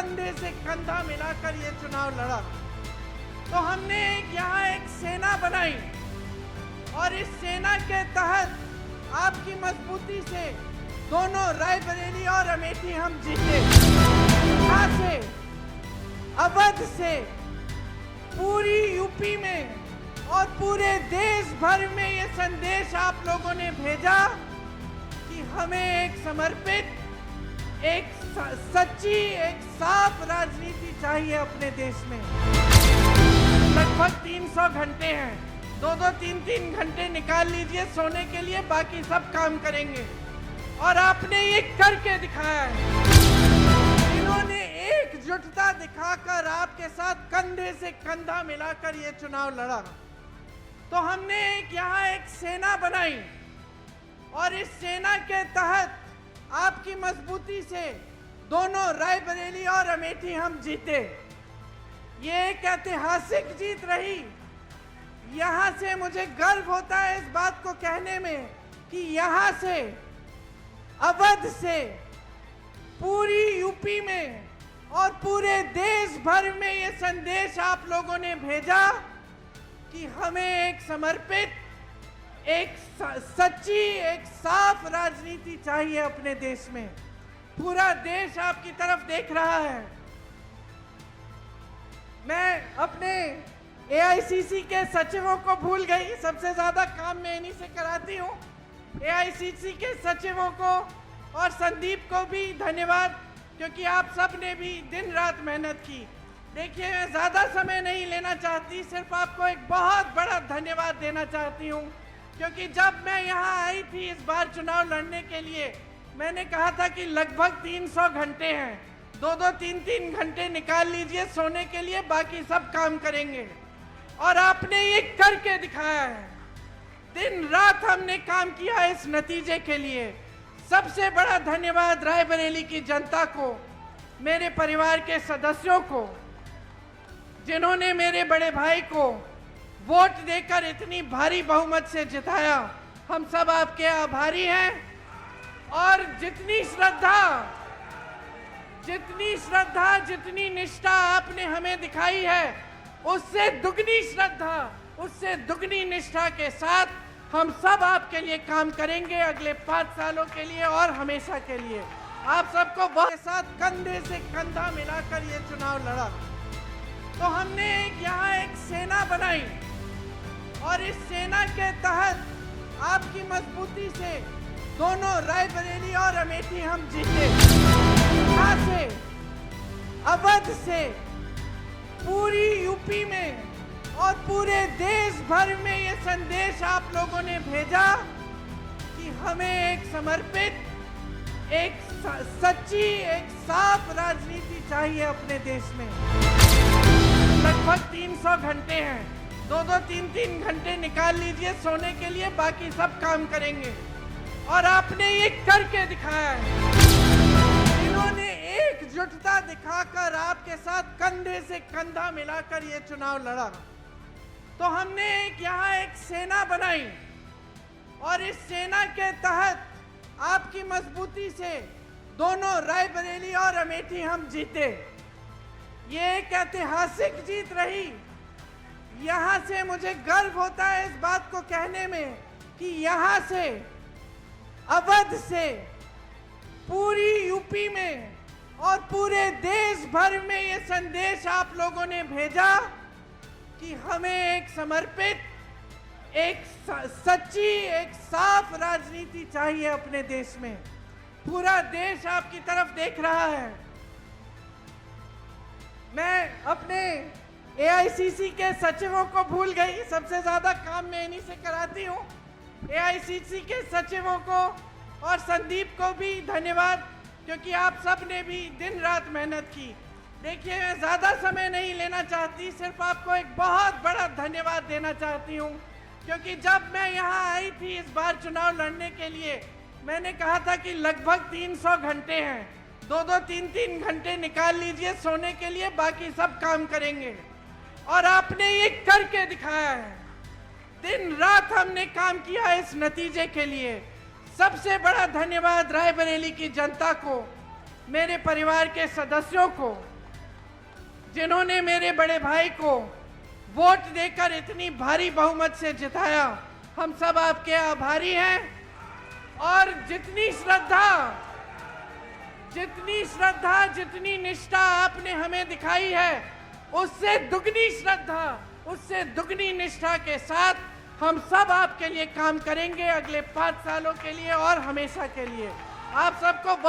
कंधे से कंधा मिलाकर ये चुनाव लड़ा। तो हमने यहाँ एक सेना बनाई और इस सेना के तहत आपकी मजबूती से दोनों रायबरेली और अमेठी हम जीते। यहाँ से अवध से पूरी यूपी में और पूरे देश भर में ये संदेश आप लोगों ने भेजा कि हमें एक समर्पित, एक सच्ची, एक साफ राजनीति चाहिए अपने देश में। लगभग 300 घंटे हैं, 2-2, 3-3 घंटे निकाल लीजिए सोने के लिए, बाकी सब काम करेंगे। और आपने ये करके दिखाया है। इन्होंने एकजुटता दिखाकर आपके साथ कंधे से कंधा मिलाकर ये चुनाव लड़ा। तो हमने यहाँ एक सेना बनाई और इस सेना के तहत आपकी मजबूती से दोनों रायबरेली और अमेठी हम जीते। ये एक ऐतिहासिक जीत रही। यहाँ से मुझे गर्व होता है इस बात को कहने में कि यहाँ से अवध से पूरी यूपी में और पूरे देश भर में ये संदेश आप लोगों ने भेजा कि हमें एक समर्पित, एक सच्ची, एक साफ राजनीति चाहिए अपने देश में। पूरा देश आपकी तरफ देख रहा है। मैं अपने एआईसीसी के सचिवों को भूल गई, सबसे ज्यादा काम मैं इन्हीं से कराती हूँ। एआईसीसी के सचिवों को और संदीप को भी धन्यवाद, क्योंकि आप सब ने भी दिन रात मेहनत की। देखिए, मैं ज़्यादा समय नहीं लेना चाहती, सिर्फ आपको एक बहुत बड़ा धन्यवाद देना चाहती हूँ, क्योंकि जब मैं यहाँ आई थी इस बार चुनाव लड़ने के लिए, मैंने कहा था कि लगभग 300 घंटे हैं, 2-2, 3-3 घंटे निकाल लीजिए सोने के लिए, बाकी सब काम करेंगे। और आपने ये करके दिखाया है। दिन रात हमने काम किया इस नतीजे के लिए। सबसे बड़ा धन्यवाद रायबरेली की जनता को, मेरे परिवार के सदस्यों को, जिन्होंने मेरे बड़े भाई को वोट देकर इतनी भारी बहुमत से जिताया। हम सब आपके आभारी हैं। और जितनी श्रद्धा, जितनी निष्ठा आपने हमें दिखाई है, उससे दुगनी श्रद्धा, उससे दुगनी निष्ठा के साथ हम सब आपके लिए काम करेंगे अगले 5 सालों के लिए और हमेशा के लिए। आप सबको बहुत साथ कंधे से कंधा मिलाकर ये चुनाव लड़ा। तो हमने यहाँ एक सेना बनाई और इस सेना के तहत आपकी मजबूती से दोनों रायबरेली और अमेठी हम जीते। यहाँ से अवध से पूरी यूपी में और पूरे देश भर में ये संदेश आप लोगों ने भेजा कि हमें एक समर्पित, एक सच्ची, एक साफ राजनीति चाहिए अपने देश में। लगभग 300 घंटे हैं, 2-2, 3-3 घंटे निकाल लीजिए सोने के लिए, बाकी सब काम करेंगे। और आपने ये करके दिखाया है। इन्होंने एकजुटता दिखाकर आपके साथ कंधे से कंधा मिलाकर ये चुनाव लड़ा। तो हमने यहाँ एक सेना बनाई और इस सेना के तहत आपकी मजबूती से दोनों रायबरेली और अमेठी हम जीते। ये एक ऐतिहासिक जीत रही। यहाँ से मुझे गर्व होता है इस बात को कहने में कि यहाँ से अवध से पूरी यूपी में और पूरे देश भर में ये संदेश आप लोगों ने भेजा कि हमें एक समर्पित, एक सच्ची, एक साफ राजनीति चाहिए अपने देश में। पूरा देश आपकी तरफ देख रहा है। मैं अपने एआईसीसी के सचिवों को भूल गई, सबसे ज्यादा काम मैं इन्हीं से कराती हूँ। एआईसीसी के सचिवों को और संदीप को भी धन्यवाद, क्योंकि आप सब ने भी दिन रात मेहनत की। देखिए, मैं ज़्यादा समय नहीं लेना चाहती, सिर्फ आपको एक बहुत बड़ा धन्यवाद देना चाहती हूँ, क्योंकि जब मैं यहाँ आई थी इस बार चुनाव लड़ने के लिए, मैंने कहा था कि लगभग 300 घंटे हैं, 2-2, 3-3 घंटे निकाल लीजिए सोने के लिए, बाकी सब काम करेंगे। और आपने ये करके दिखाया है। दिन रात हमने काम किया इस नतीजे के लिए। सबसे बड़ा धन्यवाद रायबरेली की जनता को, मेरे परिवार के सदस्यों को, जिन्होंने मेरे बड़े भाई को वोट देकर इतनी भारी बहुमत से जिताया, हम सब आपके आभारी हैं। और जितनी श्रद्धा, जितनी निष्ठा आपने हमें दिखाई है, उससे दुगनी श्रद्धा, उससे दुगनी निष्ठा के साथ हम सब आपके लिए काम करेंगे अगले 5 सालों के लिए और हमेशा के लिए। आप सबको बहुत